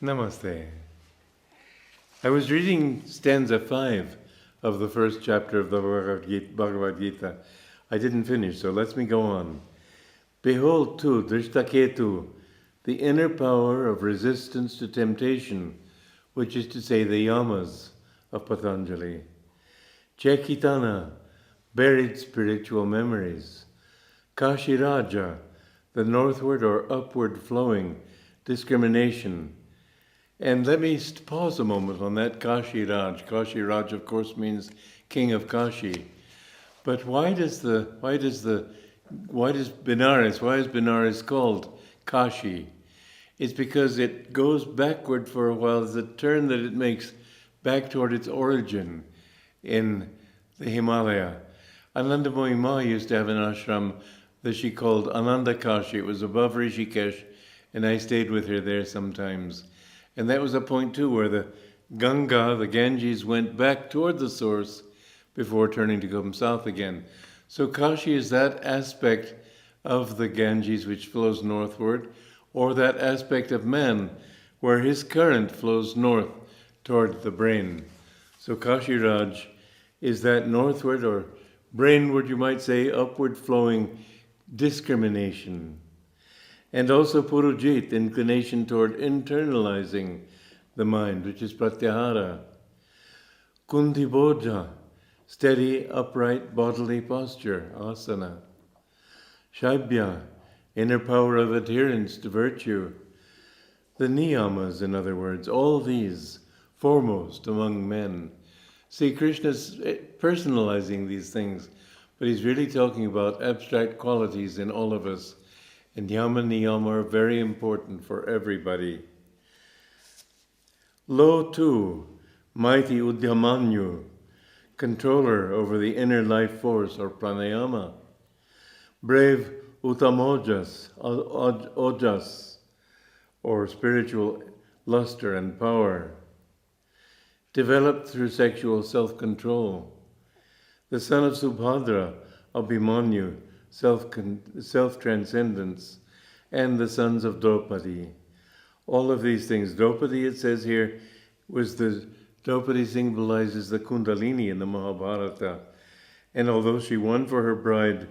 Namaste. I was reading stanza 5 of the first chapter of the Bhagavad Gita. I didn't finish, so let me go on. Behold tu, Drishtaketu, the inner power of resistance to temptation, which is to say the yamas of Patanjali. Chaitanya, buried spiritual memories. Kashiraja, the northward or upward flowing discrimination. And let me pause a moment on that Kashiraj. Kashiraj, of course, means king of Kashi. But why is Benares called Kashi? It's because it goes backward for a while. There's a turn that it makes back toward its origin in the Himalaya. Ananda Ma used to have an ashram that she called Ananda Kashi. It was above Rishikesh, and I stayed with her there sometimes. And that was a point too where the Ganga, the Ganges, went back toward the source before turning to come south again. So Kashi is that aspect of the Ganges which flows northward, or that aspect of man where his current flows north toward the brain. So Kashiraj is that northward or brainward, you might say, upward flowing discrimination. And also Purujit, inclination toward internalizing the mind, which is Pratyahara. Kundibodha, steady, upright bodily posture, asana. Shaibhya, inner power of adherence to virtue. The niyamas, in other words, all these foremost among men. See, Krishna's personalizing these things, but he's really talking about abstract qualities in all of us. And yama niyama are very important for everybody. Lo tu, mighty Udyamanyu, controller over the inner life force or pranayama. Brave Utamojas, ojas, or spiritual luster and power. Developed through sexual self-control. The son of Subhadra, Abhimanyu, self-transcendence, and the sons of Draupadi. All of these things. Draupadi, it says here, Draupadi symbolizes the Kundalini in the Mahabharata. And although she won for her bride,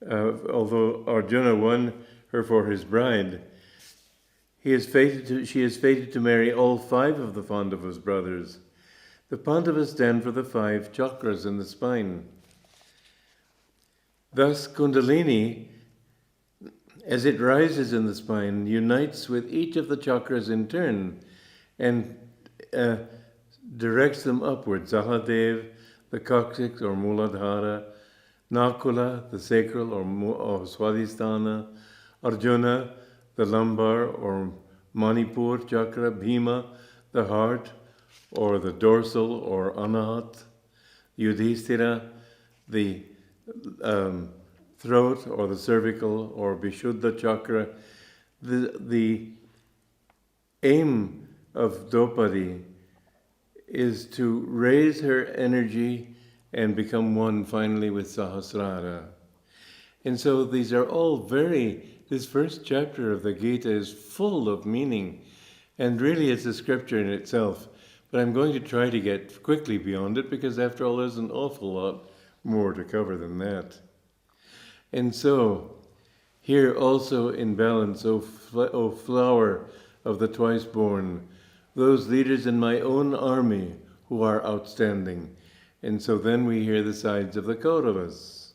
although Arjuna won her for his bride, she is fated to marry all 5 of the Pandavas' brothers. The Pandavas stand for the 5 chakras in the spine. Thus, Kundalini, as it rises in the spine, unites with each of the chakras in turn and directs them upwards. Sahadev, the coccyx or Muladhara, Nakula, the sacral or Swadhisthana, Arjuna, the lumbar or Manipur chakra, Bhima, the heart or the dorsal or Anahat, Yudhishthira, the throat or the cervical or Vishuddha chakra. The aim of Draupadi is to raise her energy and become one finally with Sahasrara. And so these are all this first chapter of the Gita is full of meaning, and really it's a scripture in itself. But I'm going to try to get quickly beyond it because after all there's an awful lot more to cover than that. And so, here also in balance, O flower of the twice-born, those leaders in my own army who are outstanding. And so then we hear the sides of the Kauravas.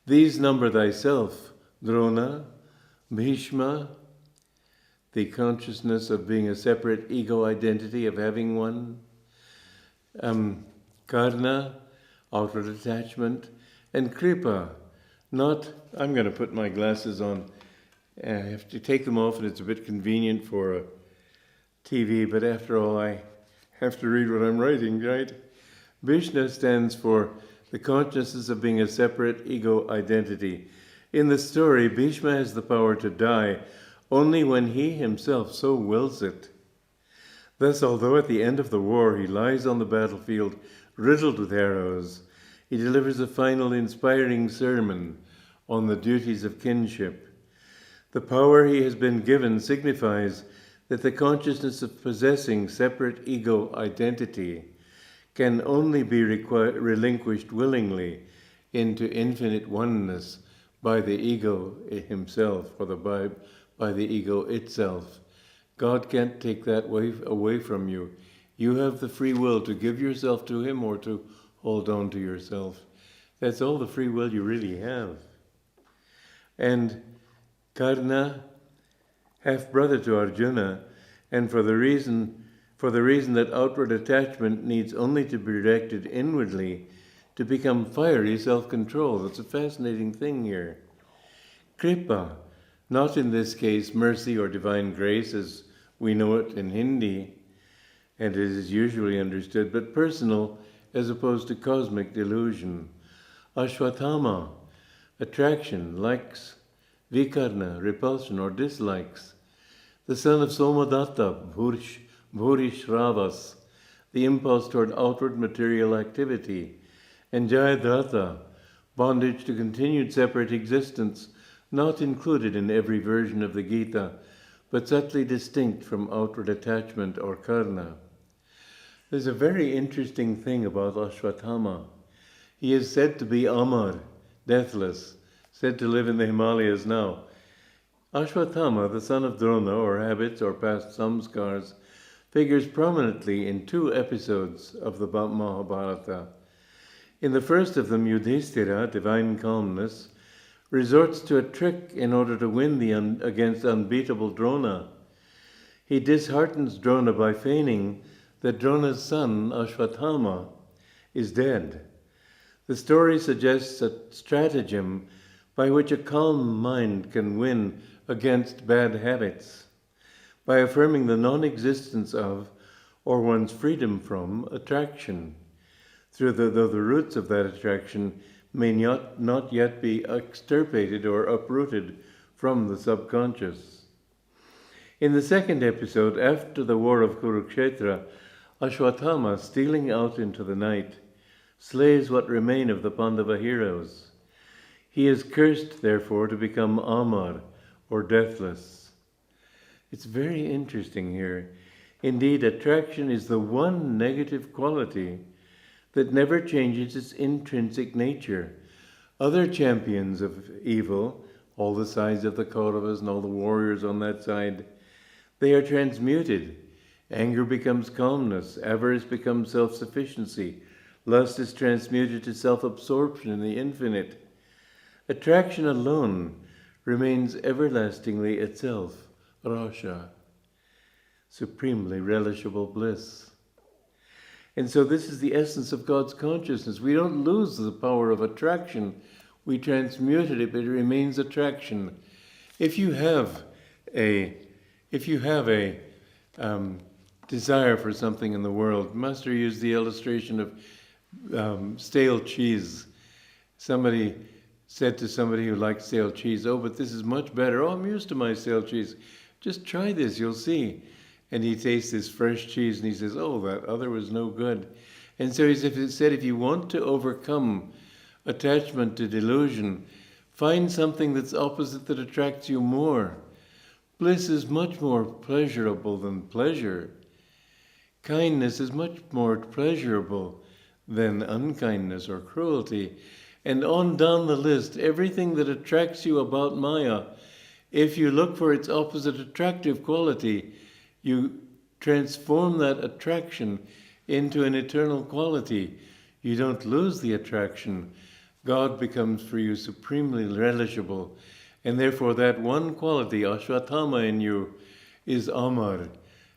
These number thyself, Drona, Bhishma, the consciousness of being a separate ego identity, of having one, Karna, outward attachment, and Kripa, I'm going to put my glasses on. I have to take them off and it's a bit convenient for a TV, but after all I have to read what I'm writing, right? Vishnu stands for the consciousness of being a separate ego identity. In the story, Bhishma has the power to die only when he himself so wills it. Thus, although at the end of the war he lies on the battlefield riddled with arrows, he delivers a final inspiring sermon on the duties of kinship. The power he has been given signifies that the consciousness of possessing separate ego identity can only be relinquished willingly into infinite oneness by the ego himself, or by the ego itself. God can't take that away from you. You have the free will to give yourself to him or to hold on to yourself. That's all the free will you really have. And Karna, half-brother to Arjuna, and for the reason that outward attachment needs only to be directed inwardly to become fiery self-control. That's a fascinating thing here. Kripa, not in this case mercy or divine grace as we know it in Hindi, and it is usually understood, but personal as opposed to cosmic delusion. Ashwatthama, attraction, likes. Vikarna, repulsion or dislikes. The son of Somadatta, Bhurishravas, the impulse toward outward material activity. And Jayadratha, bondage to continued separate existence, not included in every version of the Gita, but subtly distinct from outward attachment or karna. There's a very interesting thing about Ashwatthama. He is said to be Amar, deathless, said to live in the Himalayas now. Ashwatthama, the son of Drona, or habits or past samskars, figures prominently in 2 episodes of the Mahabharata. In the first of them, Yudhishthira, divine calmness, resorts to a trick in order to win against unbeatable Drona. He disheartens Drona by feigning that Drona's son, Ashwatthama, is dead. The story suggests a stratagem by which a calm mind can win against bad habits, by affirming the non-existence of, or one's freedom from, attraction, though the roots of that attraction may not yet be extirpated or uprooted from the subconscious. In the second episode, after the war of Kurukshetra, Ashwatthama, stealing out into the night, slays what remain of the Pandava heroes. He is cursed, therefore, to become Amar, or deathless. It's very interesting here. Indeed, attraction is the one negative quality that never changes its intrinsic nature. Other champions of evil, all the sides of the Kauravas and all the warriors on that side, they are transmuted. Anger becomes calmness, avarice becomes self-sufficiency, lust is transmuted to self-absorption in the infinite. Attraction alone remains everlastingly itself, rasha, supremely relishable bliss. And so this is the essence of God's consciousness. We don't lose the power of attraction. We transmute it, but it remains attraction. If you have a desire for something in the world, Master used the illustration of stale cheese. Somebody said to somebody who liked stale cheese, "Oh, but this is much better. Oh, I'm used to my stale cheese. Just try this, you'll see." And he tastes this fresh cheese and he says, "Oh, that other was no good." And so he said, if you want to overcome attachment to delusion, find something that's opposite that attracts you more. Bliss is much more pleasurable than pleasure. Kindness is much more pleasurable than unkindness or cruelty. And on down the list, everything that attracts you about Maya, if you look for its opposite attractive quality, you transform that attraction into an eternal quality. You don't lose the attraction. God becomes for you supremely relishable. And therefore that one quality, Ashwatthama in you, is Amar.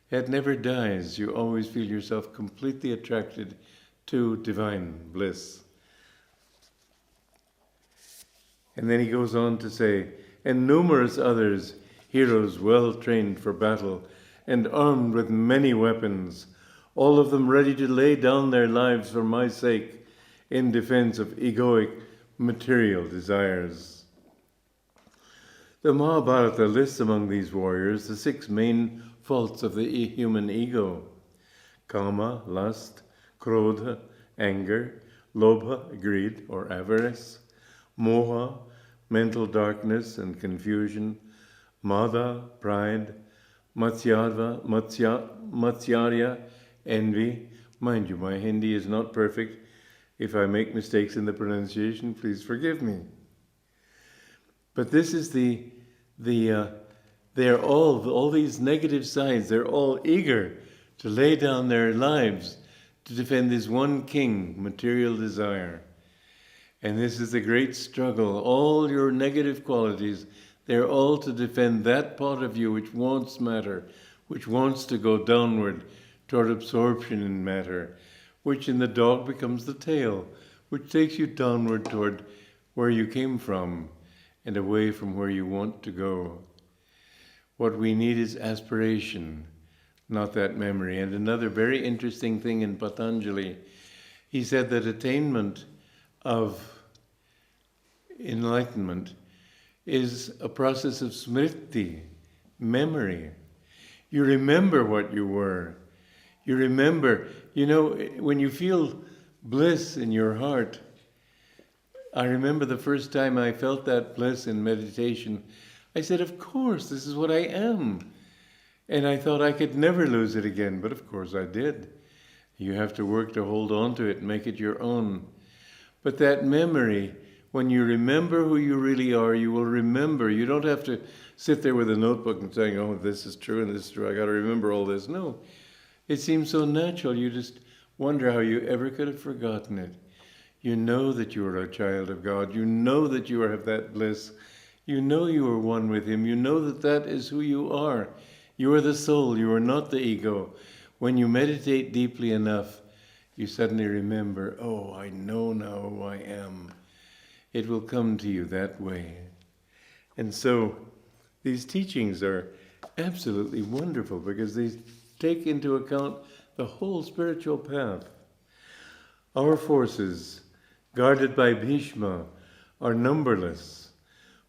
It never dies. You always feel yourself completely attracted to divine bliss. And then he goes on to say, and numerous others, heroes well trained for battle and armed with many weapons, all of them ready to lay down their lives for my sake in defense of egoic material desires. The Mahabharata lists among these warriors the 6 main faults of the human ego: kama, lust; krodha, anger; lobha, greed or avarice; moha, mental darkness and confusion; mada, pride; Matsyarya, envy. Mind you, my Hindi is not perfect. If I make mistakes in the pronunciation, please forgive me. But this is they're all these negative sides, they're all eager to lay down their lives to defend this one king, material desire. And this is the great struggle. All your negative qualities, they're all to defend that part of you which wants matter, which wants to go downward toward absorption in matter, which in the dog becomes the tail, which takes you downward toward where you came from and away from where you want to go. What we need is aspiration, not that memory. And another very interesting thing in Patanjali, he said that attainment of enlightenment is a process of smriti, memory. You remember what you were. You remember, when you feel bliss in your heart. I remember the first time I felt that bliss in meditation, I said, of course, this is what I am. And I thought I could never lose it again, but of course I did. You have to work to hold on to it and make it your own. But that memory, when you remember who you really are, you will remember. You don't have to sit there with a notebook and saying, oh, this is true and this is true, I got to remember all this. No, it seems so natural. You just wonder how you ever could have forgotten it. You know that you are a child of God. You know that you have that bliss. You know you are one with Him. You know that that is who you are. You are the soul. You are not the ego. When you meditate deeply enough, you suddenly remember, oh, I know now who I am. It will come to you that way. And so these teachings are absolutely wonderful because they take into account the whole spiritual path. Our forces, guarded by Bhishma, are numberless,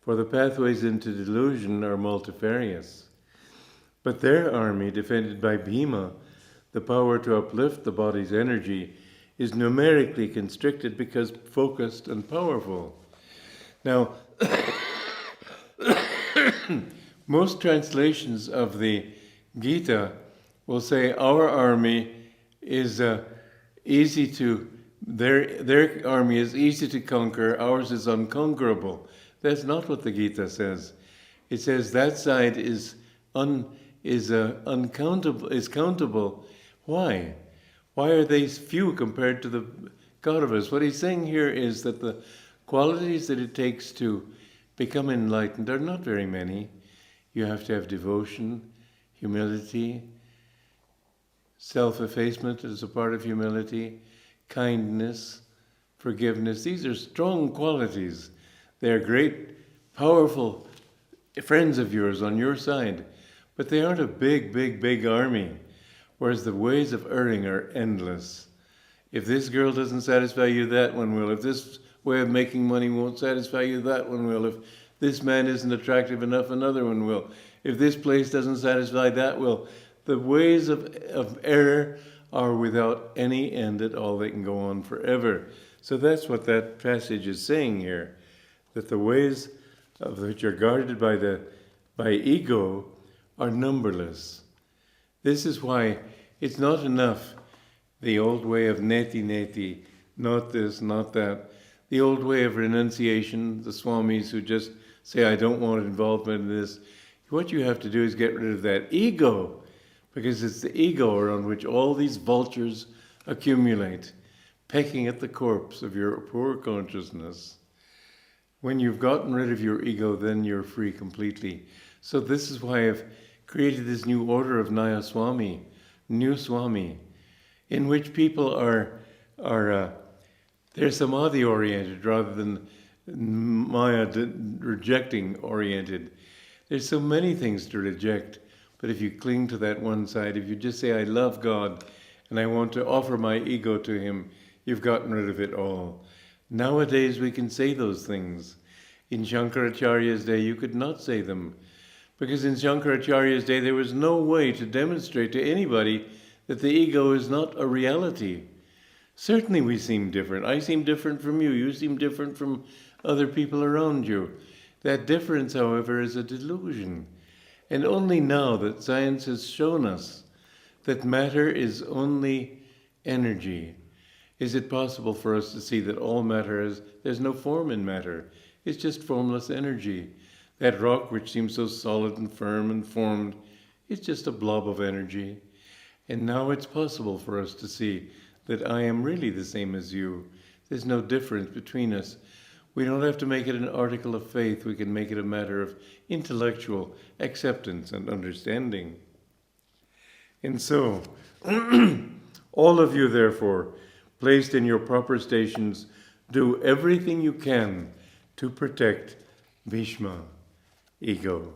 for the pathways into delusion are multifarious. But their army, defended by Bhima, the power to uplift the body's energy, is numerically constricted because focused and powerful. Now, most translations of the Gita will say our army is easy to, their army is easy to conquer, ours is unconquerable. That's not what the Gita says. It says that side is uncountable, is countable. Why? Why are they few compared to the Kauravas? What he's saying here is that the qualities that it takes to become enlightened are not very many. You have to have devotion, humility, self-effacement as a part of humility, kindness, forgiveness. These are strong qualities. They are great, powerful friends of yours on your side, but they aren't a big army, whereas the ways of erring are endless. If this girl doesn't satisfy you, that one will. If this way of making money won't satisfy you, that one will. If this man isn't attractive enough, another one will. If this place doesn't satisfy, that will. The ways of error are without any end at all. They can go on forever. So that's what that passage is saying here, that the ways of which are guarded by ego are numberless. This is why it's not enough, the old way of neti, not this, not that. The old way of renunciation, the swamis who just say, I don't want involvement in this. What you have to do is get rid of that ego, because it's the ego around which all these vultures accumulate, pecking at the corpse of your poor consciousness. When you've gotten rid of your ego, then you're free completely. So this is why I've created this new order of Naya Swami, new Swami, in which people are they're samadhi oriented rather than Maya rejecting oriented. There's so many things to reject, but if you cling to that one side, if you just say, I love God and I want to offer my ego to Him, you've gotten rid of it all. Nowadays we can say those things. In Shankaracharya's day you could not say them, because in Shankaracharya's day there was no way to demonstrate to anybody that the ego is not a reality. Certainly we seem different. I seem different from you. You seem different from other people around you. That difference, however, is a delusion. And only now that science has shown us that matter is only energy, is it possible for us to see that all matter is, there's no form in matter. It's just formless energy. That rock which seems so solid and firm and formed, it's just a blob of energy. And now it's possible for us to see that I am really the same as you. There's no difference between us. We don't have to make it an article of faith. We can make it a matter of intellectual acceptance and understanding. And so, all of you, therefore, placed in your proper stations, do everything you can to protect Bhishma, ego.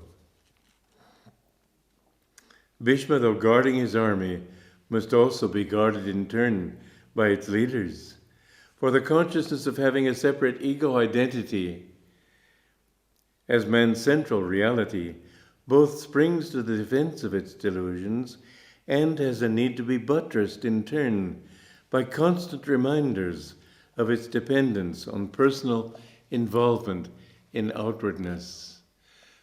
Bhishma, though guarding his army, must also be guarded in turn by its leaders. For the consciousness of having a separate ego identity as man's central reality both springs to the defense of its delusions and has a need to be buttressed in turn by constant reminders of its dependence on personal involvement in outwardness.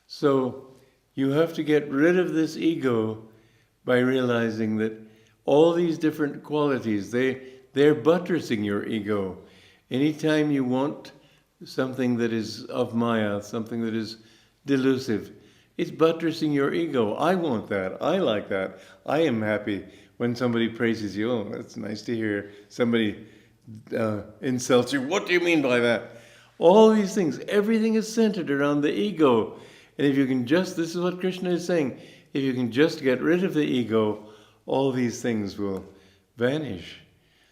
So you have to get rid of this ego by realizing that all these different qualities, they're buttressing your ego. Anytime you want something that is of Maya, something that is delusive, it's buttressing your ego. I want that. I like that. I am happy when somebody praises you. Oh, that's nice to hear. Somebody insults you. What do you mean by that? All these things, everything is centered around the ego. And if you can just, this is what Krishna is saying, if you can just get rid of the ego, all these things will vanish.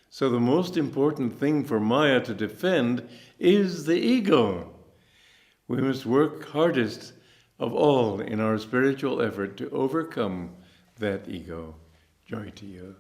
So the most important thing for Maya to defend is the ego. We must work hardest of all in our spiritual effort to overcome that ego. Joy to you.